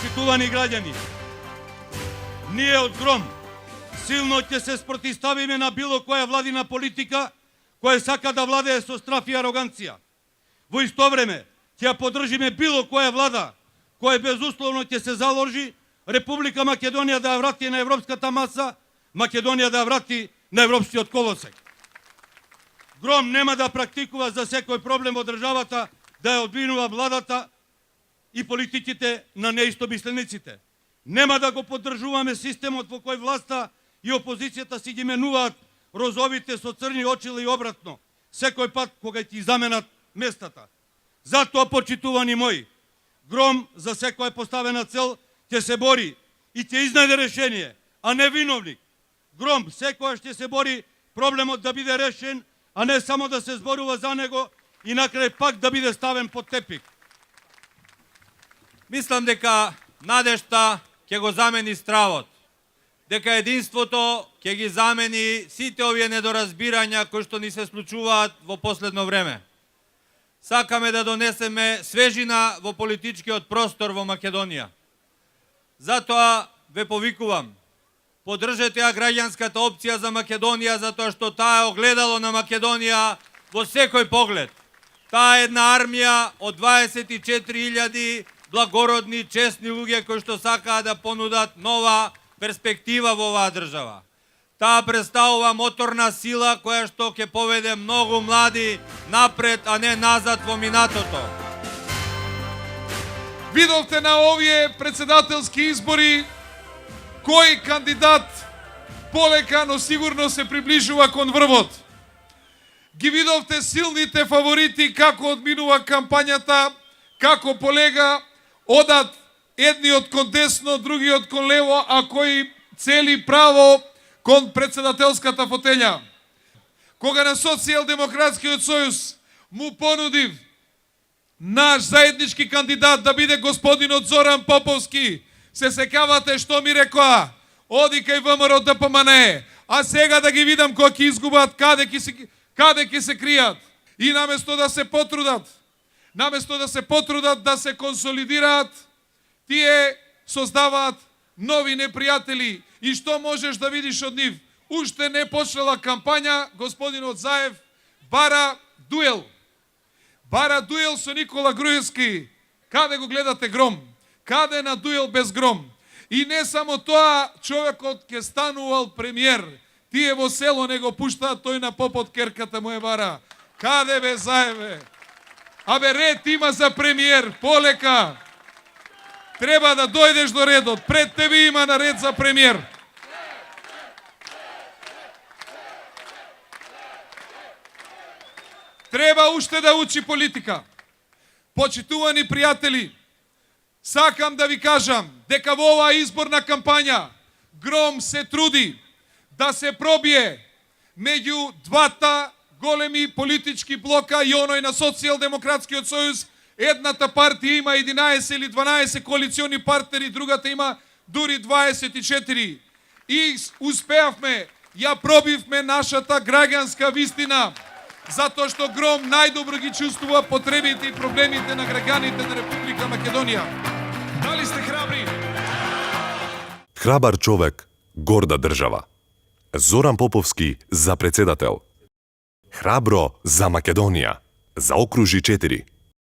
Почитувани граѓани, ние од Гром силно ќе се спротиставиме на било која владина политика која сака да владее со страф и ароганција. Во исто време ќе ја поддржиме било која влада која безусловно ќе се заложи Република Македонија да ја врати на европската маса, Македонија да ја врати на европскиот колосек. Гром нема да практикува за секој проблем од државата да ја одвинува владата и политиките на неистомислениците. Нема да го поддржуваме системот во кој власта и опозицијата си ги менуваат розовите со црни очила и обратно, секој пат кога ќе заменат местата. Затоа, почитувани мои, Гром за секоја поставена цел ќе се бори и ќе изнајде решение, а не виновник. Гром секојаш ќе се бори проблемот да биде решен, а не само да се зборува за него и на крај пак да биде ставен под тепик. Мислам дека надежта ќе го замени стравот, дека единството ќе ги замени сите овие недоразбирања кои што ни се случуваат во последно време. Сакаме да донесеме свежина во политичкиот простор во Македонија. Затоа ве повикувам, поддржете ја граѓанската опција за Македонија, затоа што таа е огледало на Македонија во секој поглед. Таа е една армија од 24.000 благородни, честни луѓе кои што сакаат да понудат нова перспектива во оваа држава. Таа представува моторна сила која што ќе поведе многу млади напред, а не назад во минатото. Видовте на овие председателски избори кој кандидат полека, но сигурно се приближува кон врвот. Ги видовте силните фаворити како одминува кампањата, како полега одат едниот кон десно, другиот кон лево, а кои цели право кон председателската фотеља. Кога на Социјалдемократскиот сојуз му понудив наш заеднички кандидат да биде господинот Зоран Поповски, се сеќавате што ми рекоа? Оди кај ВМРО ДПМНЕ, а сега да ги видам кога ќе изгубат, каде ќе се кријат. И наместо да се потрудат, да се консолидираат, тие создаваат нови непријатели. И што можеш да видиш од нив? Уште не почнала кампања, господинот Заев бара дуел. Бара дуел со Никола Груевски. Каде го гледате Гром? Каде на дуел без Гром? И не само тоа, човекот ќе станувал премиер. Тие во село не го пуштаат, тој на попот керката му е бара. Каде бе Заеве? Абе ред има за премиер, полека. Треба да дојдеш до редот. Пред тебе има на ред за премиер. Треба уште да учи политика. Почитувани пријатели, сакам да ви кажам дека во оваа изборна кампања Гром се труди да се пробие меѓу двата големи политички блока и оној на Социјалдемократскиот сојуз. Едната партија има 11 или 12 коалициони партнери, другата има дури 24. И успеавме, ја пробивме нашата граѓанска вистина, затоа што Гром најдобро ги чувствува потребите и проблемите на граѓаните на Република Македонија. Дали сте храбри? Храбар човек, горда држава. Зоран Поповски за председател. Храбро за Македонија. Заокружи 4.